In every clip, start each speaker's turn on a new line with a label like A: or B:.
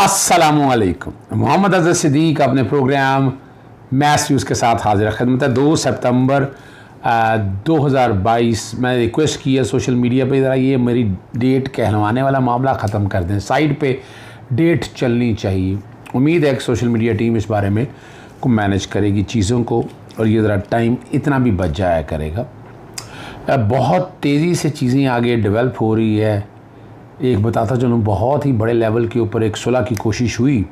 A: अस्सलामुअलैकुम। मोहम्मद अज़हर सिद्दीक अपने programme maths news के साथ हाजिर खिदमत है। 2 सितंबर 2022 मैं रिक्वेस्ट की है सोशल मीडिया पे, ज़रा ये मेरी डेट कहलवाने वाला मामला ख़त्म कर दें। साइड पे डेट चलनी चाहिए। उम्मीद है कि सोशल मीडिया टीम इस बारे में को मैनेज करेगी चीज़ों को, और ये ज़रा टाइम इतना भी बच जाया करेगा। बहुत तेज़ी से चीज़ें आगे डेवलप हो रही है। एक बताता चलूँ, बहुत ही बड़े लेवल के ऊपर एक सुलह की कोशिश हुई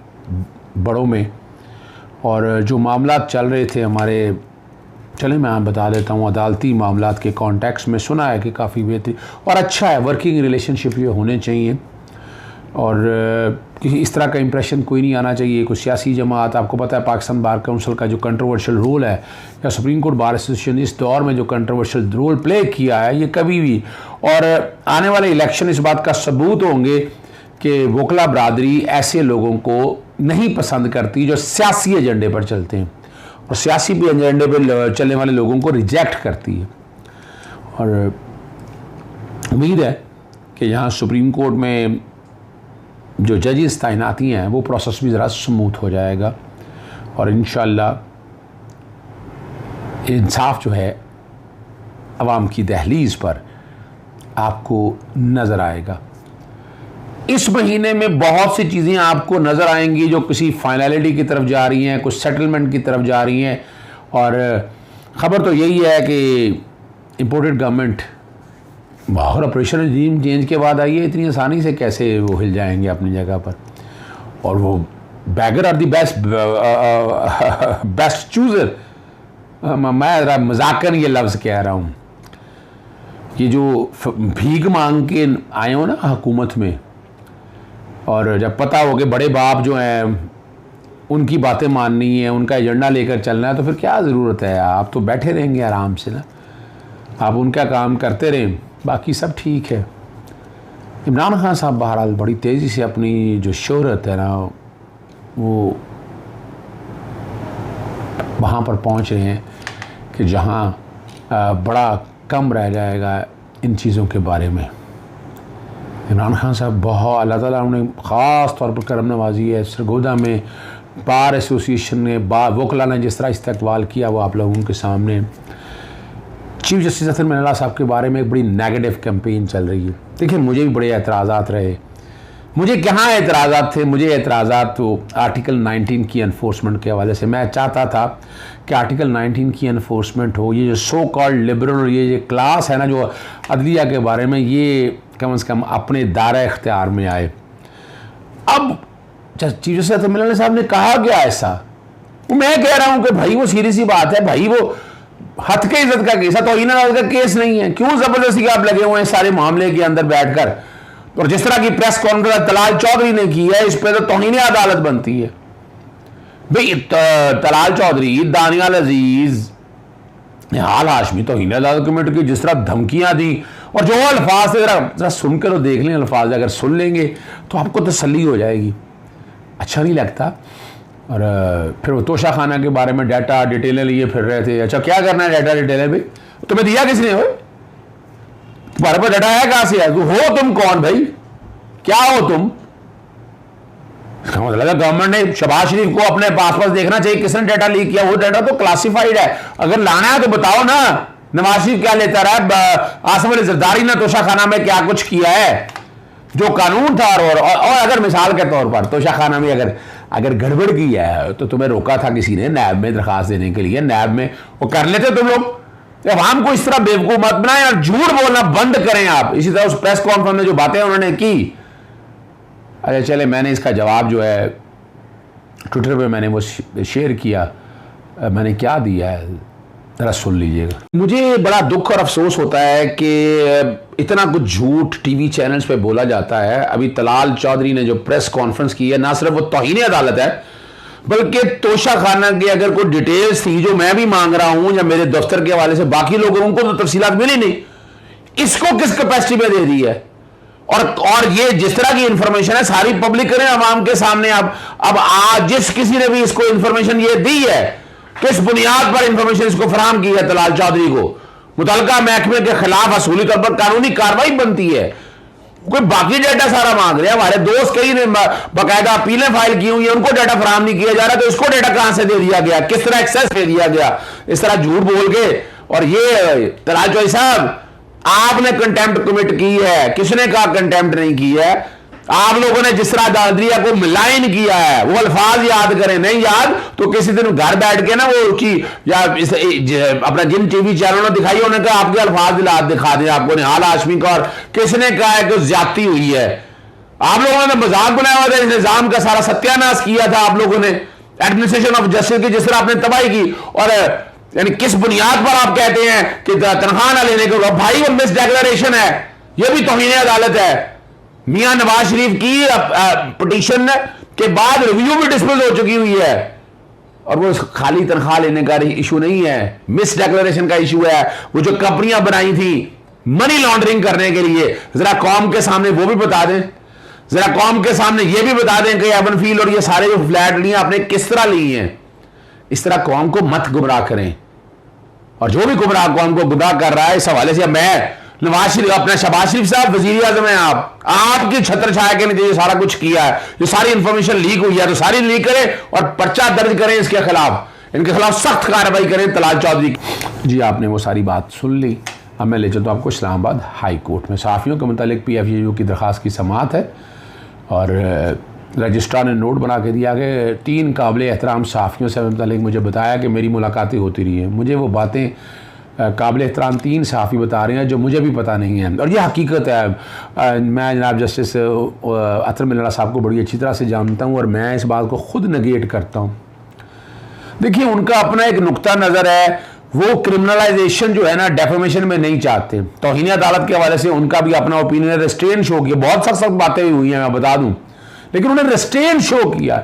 A: बड़ों में, और जो मामलात चल रहे थे हमारे, चले मैं बता देता हूँ, अदालती मामलात के कॉन्टेक्स्ट में सुना है कि काफ़ी बेहतरीन और अच्छा है, वर्किंग रिलेशनशिप ये होने चाहिए, और किसी इस तरह का इंप्रेशन कोई नहीं आना चाहिए। कुछ सियासी जमात, आपको पता है पाकिस्तान बार काउंसिल का जो कंट्रोवर्शियल रोल है, या सुप्रीम कोर्ट बार एसोसिएशन इस दौर में जो कंट्रोवर्शियल रोल प्ले किया है, ये कभी भी, और आने वाले इलेक्शन इस बात का सबूत होंगे कि वकला बरादरी ऐसे लोगों को नहीं पसंद करती जो सियासी एजेंडे पर चलते हैं, और सियासी भी एजेंडे पर चलने वाले लोगों को रिजेक्ट करती है। और उम्मीद है कि यहाँ सुप्रीम कोर्ट में जो जजेस तैनाती हैं वो प्रोसेस भी ज़रा स्मूथ हो जाएगा, और इंशाअल्लाह इंसाफ जो है अवाम की दहलीज पर आपको नज़र आएगा। इस महीने में बहुत सी चीज़ें आपको नज़र आएंगी जो किसी फाइनलिटी की तरफ जा रही हैं, कुछ सेटलमेंट की तरफ जा रही हैं, और ख़बर तो यही है कि इम्पोर्टेड गवर्नमेंट आखिर ऑपरेशन रजीम चेंज के बाद आई है, इतनी आसानी से कैसे वो हिल जाएंगे अपनी जगह पर। और वो bagger are the best chooser, मैं मजाकन ये लफ्ज़ कह रहा हूँ कि जो भीख मांग के आए हो ना हुकूमत में, और जब पता हो कि बड़े बाप जो हैं उनकी बातें माननी है, उनका एजेंडा लेकर चलना है, तो फिर क्या ज़रूरत है, आप तो बैठे रहेंगे आराम से ना, आप उनका काम करते रहें, बाकी सब ठीक है। इमरान खान साहब बहरहाल बड़ी तेज़ी से अपनी जो शोहरत है ना, वो वहाँ पर पहुँच रहे हैं कि जहाँ बड़ा कम रह जाएगा इन चीज़ों के बारे में। इमरान खान साहब बहुत, अल्लाह ताला उन्हें ख़ास तौर पर करम नवाजी है। सरगोदा में बार एसोसिएशन ने, वकला ने जिस तरह इस्तकबाल किया वो आप लोगों के सामने। चीफ जस्टिस अतर मिनल्ला साहब के बारे में एक बड़ी नेगेटिव कैंपेन चल रही है। देखिए, मुझे भी बड़े एतराज़ात रहे। मुझे कहाँ एतराज़ात थे, मुझे एतराज़ात तो आर्टिकल 19 की एनफोर्समेंट के हवाले से। मैं चाहता था कि आर्टिकल 19 की एनफोर्समेंट हो। ये जो सो कॉल्ड लिबरल, ये क्लास है ना जो अदलिया के बारे में, ये कम से कम अपने दायरा इख्तियार में आए। अब चीफ जस्टिस अतर मिनल्ला साहब ने कहा क्या ऐसा, वो मैं कह रहा हूँ कि भाई वो सीधी सी बात है, भाई वो हथ के इज्जत का केस है, तो इन्हें का केस नहीं है। क्यों जबरदस्ती आप लगे हुए हैं सारे मामले के अंदर बैठकर। और जिस तरह की प्रेस कॉन्फ्रेंस तलाल चौधरी ने की है, इस पर तो तौहीन अदालत बनती है भाई। तलाल चौधरी, दानियाल अजीज, हाल हाशमी तौहीन अदालत कमेटी की जिस तरह धमकियां दी, और जो अल्फाज थे जरा सुनकर और देख लें अल्फाज, अगर सुन लेंगे तो आपको तसल्ली हो जाएगी। अच्छा नहीं लगता। और फिर वो तोशा खाना के बारे में डाटा डिटेलें लिए फिर रहे थे। अच्छा क्या करना है डाटा डिटेलें भी, तुम्हें दिया किसने हो, तुम्हारे पास डाटा है कहां से है, तू हो तुम कौन भाई, क्या हो तुम। मतलब गवर्नमेंट ने शहबाज शरीफ को अपने पास देखना चाहिए किसने डाटा लीक किया। वो डाटा तो क्लासिफाइड है, अगर लाना है तो बताओ ना। नवाज शरीफ क्या लेता रहा, आसिफ अली जरदारी ने तोशा खाना में क्या कुछ किया है, जो कानून था। और अगर मिसाल के तौर पर तोशा खाना में अगर गड़बड़ की है तो तुम्हें रोका था किसी ने नैब में दरखास्त देने के लिए, नैब में वो कर लेते तुम लोग। आवाम को इस तरह बेवकूफ मत बनाएं और झूठ बोलना बंद करें आप। इसी तरह उस प्रेस कॉन्फ्रेंस में जो बातें उन्होंने की, अरे चले मैंने इसका जवाब जो है ट्विटर पे मैंने वो शेयर किया, मैंने क्या दिया है जरा सुन लीजिएगा। मुझे बड़ा दुख और अफसोस होता है कि इतना कुछ झूठ टीवी चैनल्स पे बोला जाता है। अभी तलाल चौधरी ने जो प्रेस कॉन्फ्रेंस की है, ना सिर्फ वो तौहीन अदालत है, बल्कि तोशा खाना की अगर कोई डिटेल्स थी जो मैं भी मांग रहा हूं या मेरे दफ्तर के हवाले से बाकी लोगों को तो तफसीलात मिली नहीं, इसको किस कैपेसिटी में दे दी है। और ये जिस तरह की इंफॉर्मेशन है सारी पब्लिक करें आवाम के सामने। अब आज जिस किसी ने भी इसको इंफॉर्मेशन ये दी है, किस बुनियाद पर इंफॉर्मेशन इसको फराहम की है तलाल चौधरी को, मुतल्लिका महकमे के खिलाफ असूली तौर पर कानूनी कार्रवाई बनती है। कोई बाकी डाटा सारा मांग रहे हैं। हमारे दोस्त कई ने बाकायदा अपीलें फाइल की हुई है, उनको डाटा फराहम नहीं किया जा रहा, तो इसको डाटा कहां से दे दिया गया, किस तरह एक्सेस दे दिया गया इस तरह झूठ बोल के। और ये तलाल चौधरी साहब, आपने कंटेम्प्ट कमिट की है, किसने कहा कंटेम्प्ट नहीं की है? आप लोगों ने जिस तरह दादरिया को मिलाइन किया है, वो अल्फाज याद करें, नहीं याद तो किसी दिन घर बैठ के ना वो उसकी या अपना जिन टीवी चैनलों ने दिखाई उन्होंने कहा आपके अल्फाज दिखा दें आपको निहाल हाशमी का, और किसने कहा है कि ज्यादती हुई है? आप लोगों ने मजाक बनाया हुआ था, इस निजाम का सारा सत्यानाश किया था आप लोगों ने, एडमिनिस्ट्रेशन ऑफ जस्टिस की जिस तरह आपने तबाही की। और यानी किस बुनियाद पर आप कहते हैं कि तनख्वाह ना लेने को? भाई वो मिस डिक्लेरेशन है, यह भी तौहीन अदालत है। मियां नवाज शरीफ की पिटीशन के बाद रिव्यू भी डिस्पोज हो चुकी हुई है, और वो खाली तनख्वाह लेने का इशू नहीं है, मिस डिक्लेरेशन का इशू है। वो जो कंपनियां बनाई थी मनी लॉन्ड्रिंग करने के लिए, जरा कौम के सामने वो भी बता दें, जरा कौम के सामने ये भी बता दें कि एवन फील्ड और ये सारे जो फ्लैट लिए आपने किस तरह ली हैं। इस तरह कौम को मत गुमराह करें, और जो भी गुमराह कौम को गुमराह कर रहा है इस हवाले से मैं नवाज शरीफ, अपना शहबाज शरीफ साहब वजीर आजम है, आपकी छत्र छाया के नीचे सारा कुछ किया है, जो सारी इंफॉर्मेशन लीक हुई है तो सारी लीक करें और पर्चा दर्ज करें इसके खिलाफ, इनके खिलाफ सख्त कार्रवाई करें तलाल चौधरी। जी आपने वो सारी बात सुन ली, अब मैं ले चलता हूँ आपको इस्लामाबाद हाई कोर्ट में। सहाफ़ियों के मुतालिक PFU की दरख्वास्त की समाअत है, और रजिस्ट्रार ने नोट बना के दिया कि 3 काबिल एहतराम सहाफ़ियों से मुतालिक मुझे बताया कि मेरी मुलाकातें होती रही हैं। मुझे वो बातें काबिल एहतराम 3 सहाफ़ी बता रहे हैं जो मुझे भी पता नहीं है, और ये हकीकत है। मैं जनाब जस्टिस अतर मिल्ला साहब को बड़ी अच्छी तरह से जानता हूँ, और मैं इस बात को ख़ुद नेगेट करता हूँ। देखिए, उनका अपना एक नुक्ता नज़र है, वो क्रिमिनलाइजेशन जो है ना डेफेमेशन में नहीं चाहते। तौहीन अदालत के हवाले से उनका भी अपना ओपिनियन है, रेस्ट्रेन शो किया, बहुत सख्त बातें भी हुई हैं मैं बता दूँ, लेकिन उन्होंने रेस्ट्रेन शो किया।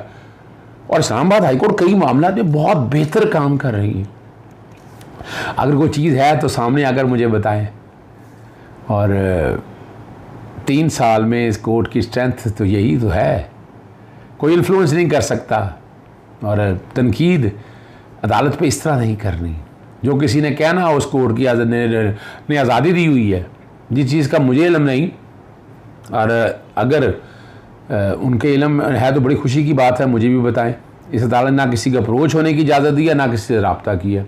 A: और इस्लामाबाद हाईकोर्ट कई मामला में बहुत बेहतर काम कर रही है। अगर कोई चीज़ है तो सामने आकर मुझे बताएं। और 3 साल में इस कोर्ट की स्ट्रेंथ तो यही तो है, कोई इन्फ्लुएंस नहीं कर सकता, और तनकीद अदालत पे इस तरह नहीं करनी। जो किसी ने कहना उस कोर्ट की ने आज़ादी दी हुई है, जिस चीज़ का मुझे इल्म नहीं, और अगर उनके इल्म है तो बड़ी खुशी की बात है, मुझे भी बताएं। इस अदालत ना किसी का अप्रोच होने की इजाज़त दी है, ना किसी से रब्ता किया।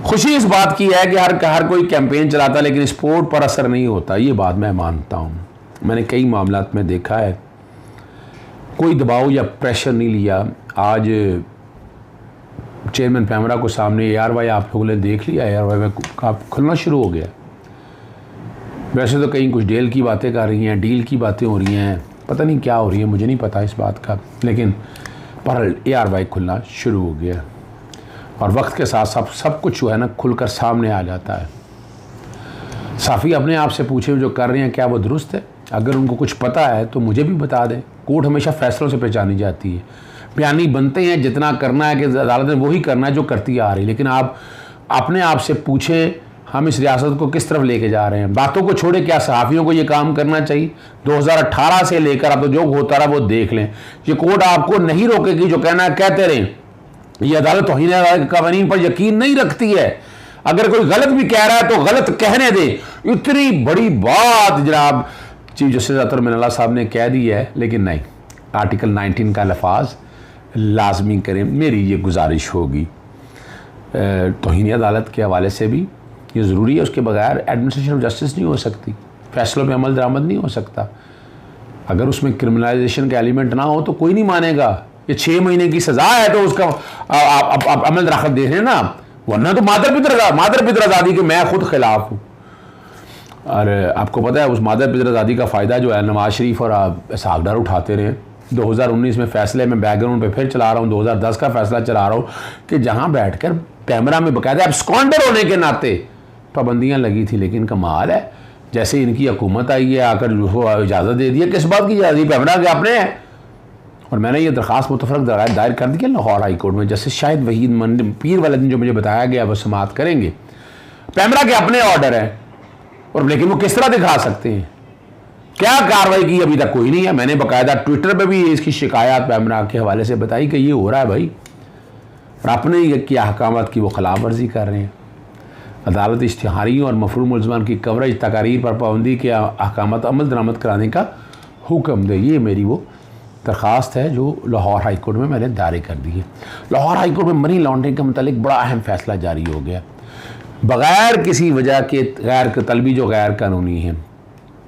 A: खुशी इस बात की है कि हर कोई कैंपेन चलाता, लेकिन स्पोर्ट पर असर नहीं होता, ये बात मैं मानता हूँ। मैंने कई मामलात में देखा है, कोई दबाव या प्रेशर नहीं लिया। आज चेयरमैन पैमरा को सामने ARY आप लोगों ने देख लिया, ARY में खुलना शुरू हो गया। वैसे तो कहीं कुछ डील की बातें कर रही हैं, डील की बातें हो रही हैं, पता नहीं क्या हो रही है, मुझे नहीं पता इस बात का, लेकिन पर ARY खुलना शुरू हो गया, और वक्त के साथ साथ सब कुछ जो है ना खुलकर सामने आ जाता है। साफ़ी अपने आप से पूछे जो कर रहे हैं क्या वो दुरुस्त है? अगर उनको कुछ पता है तो मुझे भी बता दें। कोर्ट हमेशा फैसलों से पहचानी जाती है, बयानी बनते हैं, जितना करना है कि अदालत ने वही करना है जो करती आ रही, लेकिन आप अपने आप से पूछें हम इस रियासत को किस तरफ लेके जा रहे हैं। बातों को छोड़े, क्या सहाफ़ियों को ये काम करना चाहिए? 2018 से लेकर अब तो जो होता रहा वो देख लें। ये कोर्ट आपको नहीं रोकेगी, जो कहना है कहते रहें। ये अदालत तौहीन कानून पर यकीन नहीं रखती है। अगर कोई गलत भी कह रहा है तो गलत कहने दे। इतनी बड़ी बात जनाब चीफ जस्टिस अतर मिल्ला साहब ने कह दी है, लेकिन नहीं, आर्टिकल 19 का लफाज लाजमी करें, मेरी ये गुजारिश होगी। तौहीन अदालत के हवाले से भी ये ज़रूरी है, उसके बगैर एडमिनिस्ट्रेशन ऑफ जस्टिस नहीं हो सकती, फैसलों पे अमल दरामद नहीं हो सकता। अगर उसमें क्रिमिनलाइजेशन का एलिमेंट ना हो तो कोई नहीं मानेगा। ये 6 महीने की सज़ा है तो उसका आप अमल दराखत दे रहे हैं ना, वरना तो मादर पितर आज़ादी के मैं खुद खिलाफ हूँ। और आपको पता है उस मादर पितर आज़ादी का फ़ायदा जो है नवाज शरीफ और इसहाक़ उठाते रहे। 2019 में फ़ैसले में बैकग्राउंड पे फिर चला रहा हूँ, 2010 का फ़ैसला चला रहा हूँ कि जहाँ बैठकर कैमरा में बाकायदा एब्सकॉन्डर होने के नाते पाबंदियाँ लगी थी, लेकिन कमाल है जैसे इनकी हुकूमत आई है आकर जो इजाज़त दे दी है। किस बात की इजाज़त? कैमरा के अपने हैं। और मैंने ये दरख्वास्त मुतफ़रक़ दायर कर दी है लाहौर हाई कोर्ट में। जैसे शायद वहीद पीर वाले दिन जो मुझे बताया गया वो समाअत करेंगे। कैमरा के अपने ऑर्डर हैं, और लेकिन वो किस तरह दिखा सकते हैं? क्या कार्रवाई की अभी तक कोई नहीं है। मैंने बाकायदा ट्विटर पे भी इसकी शिकायत पैमरा के हवाले से बताई कि ये हो रहा है भाई, और अपने की अहकामात की वो खिलाफ वर्जी कर रहे हैं। अदालत इश्तिहारी और मफरूर मुलज़मान की कवरेज तकारीर पर पाबंदी के अहकामात अमल दरामद कराने का हुक्म दे। ये मेरी वो दरख्वास्त है जो लाहौर हाई कोर्ट में मैंने दायर कर दी है। लाहौर हाई कोर्ट में मनी लॉन्ड्रिंग के मतलब बड़ा अहम फैसला जारी हो गया। बग़ैर किसी वजह के गैर तलबी जो गैर कानूनी है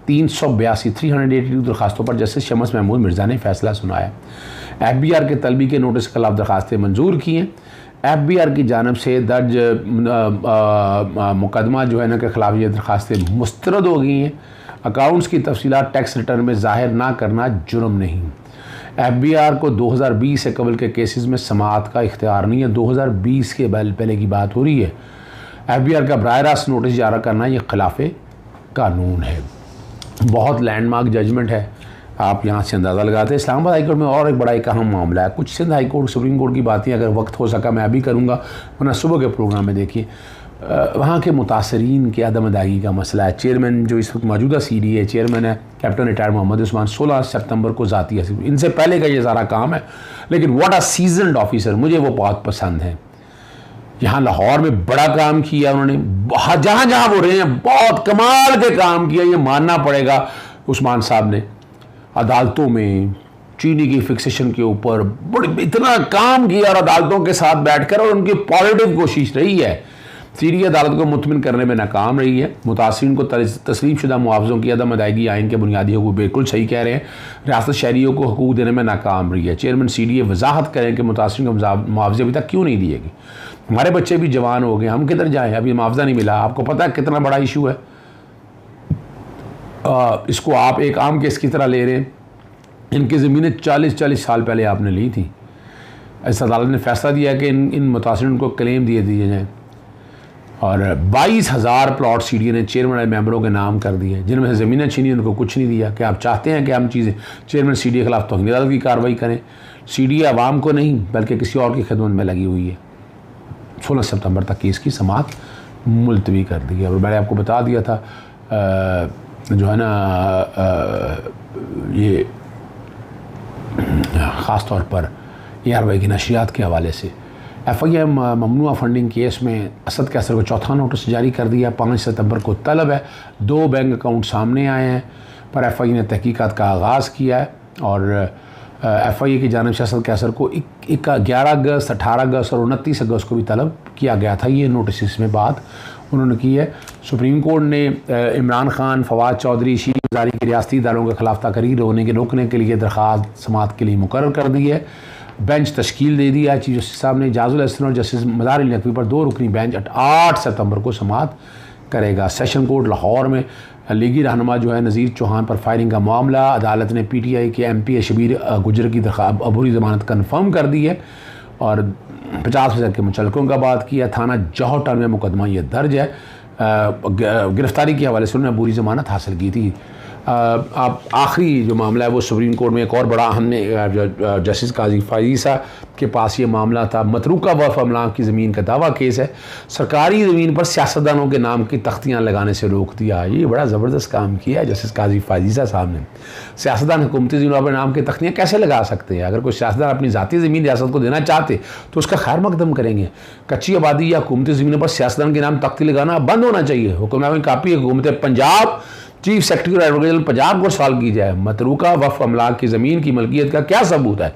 A: 382 दरखास्तों पर जस्टिस शमस महमूद मिर्ज़ा ने फ़ैसला सुनाया। FBR के तलबी के नोटिस के खिलाफ दरखास्तें मंजूर की हैं। FBR की जानब से दर्ज मुकदमा जो है ना के ख़िलाफ़ ये दरखास्तें मुस्तरद हो गई हैं। अकाउंट्स की तफसीलात टैक्स रिटर्न में ज़ाहिर ना करना जुर्म नहीं। FBR को 2020 से कबल के केसेस में समाअत का इख्तियार नहीं है। 2020 के पहले की बात हो रही है। FBR का बराह रास्त नोटिस जारी करना ये खिलाफ कानून है। बहुत लैंडमार्क जजमेंट है, आप यहाँ से अंदाज़ा लगाते हैं। इस्लामाबाद हाई कोर्ट में और एक बड़ा एक अहम मामला है। कुछ Sindh high court supreme court की बातें अगर वक्त हो सका मैं अभी करूँगा, वरना सुबह के प्रोग्राम में देखिए वहाँ के मुतासरीन के अदम अदायगी का मसला है। चेयरमैन जो इस वक्त मौजूदा CDA चेयरमैन है कैप्टन रिटायर्ड मोहम्मद उस्मान 16 सितंबर को ज़ाती है। इनसे पहले का ये सारा काम है, लेकिन व्हाट अ सीजन्ड ऑफिसर, मुझे वो बहुत पसंद है। यहाँ लाहौर में बड़ा काम किया उन्होंने, जहाँ जहाँ वो रहे हैं बहुत कमाल के काम किया, ये मानना पड़ेगा उस्मान साहब ने। अदालतों में चीनी की फिक्सेशन के ऊपर बड़ी इतना काम किया और अदालतों के साथ बैठकर, और उनकी पॉजिटिव कोशिश रही है। सीधी अदालत को मुतमिन करने में नाकाम रही है। मुतासिरीन को तस्लीम शुदा मुआवज़ों की अदम अदायगी आइन के बुनियादी हकूक़, बिल्कुल सही कह रहे हैं, रियासत शहरियों को हकूक़ देने में नाकाम रही है। चेयरमैन CDA वजाहत करें कि मुतासिरीन को मुआवजे अभी तक क्यों नहीं दिए गए। हमारे बच्चे भी जवान हो गए, हम किधर जाएँ, अभी मुआवजा नहीं मिला। आपको पता है कितना बड़ा इशू है। इसको आप एक आम केस की तरह ले रहे हैं। इनकी ज़मीनें 40 साल पहले आपने ली थी। इस अदालत ने फैसला दिया कि इन मुतासिरीन को क्लेम दिए जाएँ, और 22,000 प्लॉट CDA ने चेयरमैन मेंबरों के नाम कर दिए, जिनमें से ज़मीनें छीनी, उनको कुछ नहीं दिया। क्या आप चाहते हैं कि हम चीज़ें चेयरमैन CDA के खिलाफ तौहीन अदालत की कार्रवाई करें? CDA आवाम को नहीं बल्कि किसी और की खिदमत में लगी हुई है। 16 सितंबर तक केस की समाअत मुलतवी कर दी है। और मैंने आपको बता दिया था जो है ना ये ख़ास तौर पर ARY की नशरियात के हवाले से FIM ममनुआ फंडिंग केस में असद कैसर को चौथा नोटिस जारी कर दिया। 5 सितंबर को तलब है। 2 बैंक अकाउंट सामने आए हैं, पर FIA ने तहकीकात का आगाज़ किया है। और FIA की जानिब से असद कैसर को 11 अगस्त, 18 अगस्त और 29 अगस्त को भी तलब किया गया था। ये नोटिस इसमें बात उन्होंने की है। सुप्रीम कोर्ट ने इमरान खान, फवाद चौधरी, शीरी वज़ारी के रियासती इदारों के खिलाफ तकरीर रोकने के लिए दरख्वास्त समाअत के लिए मुकर्रर कर दी है। बेंच तश्कील दे दिया है। चीफ जस्टिस साहब ने इजाज़ुल हसन और जस्टिस मज़ार अली नकवी पर 2 रुकनी बेंच 8 सितंबर को समाअत करेगा। सेशन कोर्ट लाहौर में लीगी रहनुमा जो है नज़ीर चौहान पर फायरिंग का मामला, अदालत ने PTI के MP शबीर गुजर की अबूरी ज़मानत कन्फर्म कर दी है और 50% के मुचलकों का बात किया। थाना जौहर में मुकदमा ये दर्ज है। गिरफ्तारी के हवाले से उन्होंने अबूरी ज़मानत हासिल की थी। आप आखिरी जो मामला है वो सुप्रीम कोर्ट में एक और बड़ा अहम जस्टिस काजी फायज़ा के पास ये मामला था। मतरूका वफ़ अमलाक की ज़मीन का दावा केस है। सरकारी ज़मीन पर सियासतदानों के नाम की तख्तियाँ लगाने से रोक दिया। ये बड़ा ज़बरदस्त काम किया है जस्टिस काजी फायज़ा साहब ने। सियासतदान हुकूमती ज़मीन पर नाम की तख्तियाँ कैसे लगा सकते हैं? अगर कोई सियासतदान अपनी ज़ाती ज़मीन रियासत को देना चाहते तो उसका खैर मकदम करेंगे। कच्ची आबादी या हुकूमती ज़मीनों पर सियासतदान के नाम तख्ती लगाना बंद होना चाहिए। हुक्मनामे कापी हुकूमत Punjab chief secretary advocate general Punjab को सवाल की जाए, मतरूका वफ़ अमलाक की ज़मीन की मलकियत का क्या सबूत है?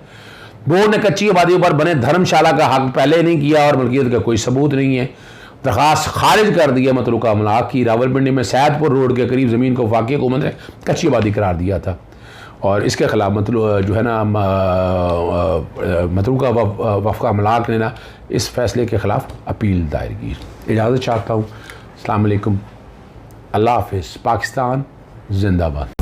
A: बोर्ड ने कच्ची आबादियों पर बने धर्मशाला का हक पहले नहीं किया और मलकियत का कोई सबूत नहीं है। दरख्वास्त खारिज कर दी है। मतरूका अमलाक की रावलपिंडी में सैदपुर रोड के करीब ज़मीन को वाक़ई हुकूमत ने कच्ची आबादी करार दिया था और इसके खिलाफ जो है ना मतरूका वफ़ अमलाक ने ना इस फैसले के ख़िलाफ़ अपील दायर की। इजाज़त चाहता हूँ। अस्सलाम वालेकुम। अल्लाह हाफ़िज़। पाकिस्तान जिंदाबाद।